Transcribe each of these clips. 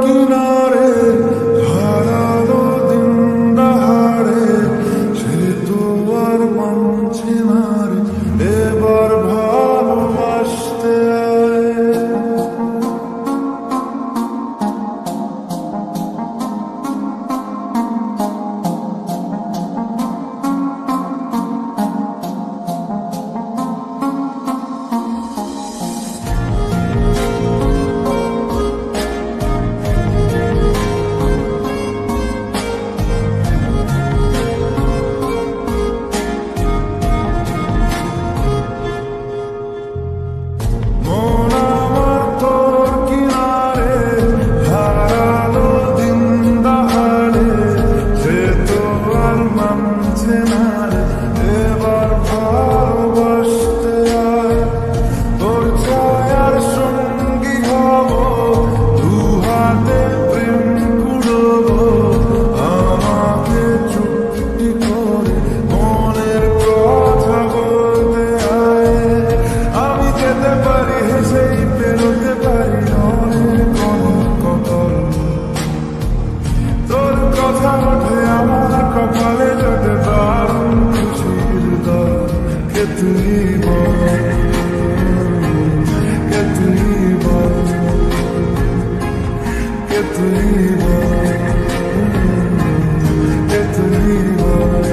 কিনারে হারালো দিন দাহাড়ে, সে তো আর মানছে না রে এবার ভালোবাসতে আয়। কপালে জোটে দারুণ খুশির দল, কে তুই বল, কে তুই বল, কে তুই বল, কে তুই বল।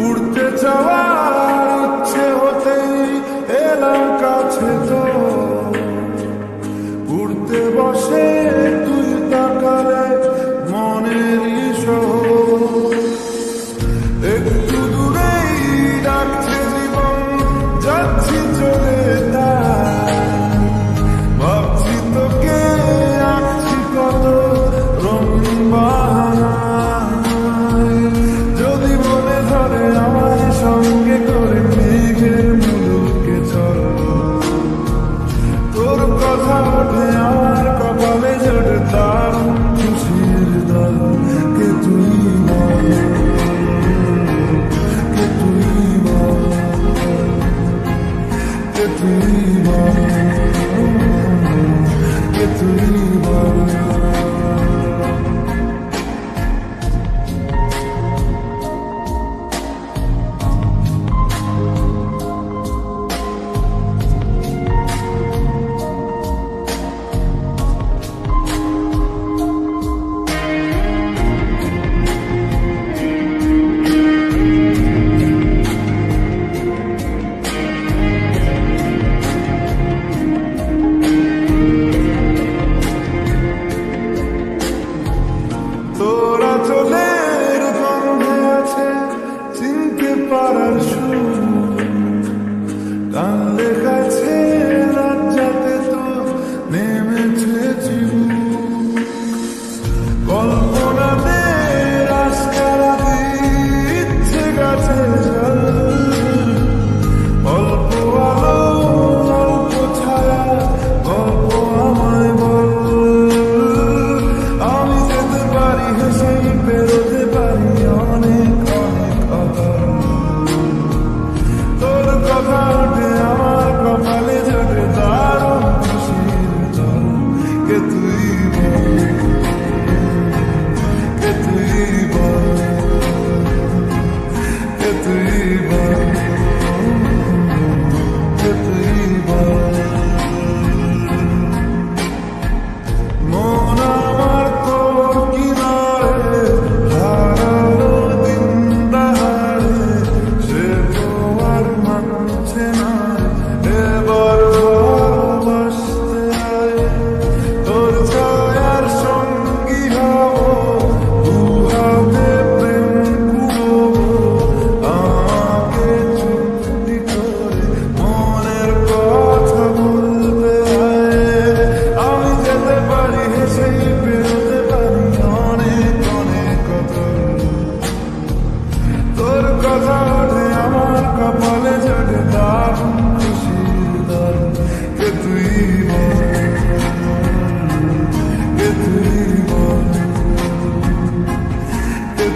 উড়তে যাওয়ার ইচ্ছে হতেই এলাম কাছে তো, উড়তে বসে তুই তাকালে মনেরই শহর, একটু দূরেই ডাকছে জীবন, যাচ্ছি চলে তাই, ভাবছি তোকে আঁকছি কত রঙিন বাহানায়, যদি মনে ধরে আমার সঙ্গে করে মেঘের মুলুকে চল, তোর কথা ওঠে আমার কপালে জোটে দারুণ খুশির দল, কে তুই বল, কে তুই বল, কে তুই বল, কে তুই বল।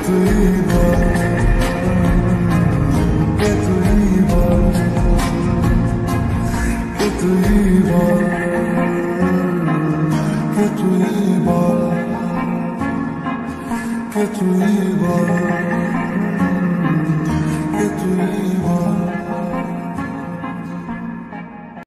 তুই বল, কে তুই বল, কে তুই বল, কে তুই বল, কে তুই বল।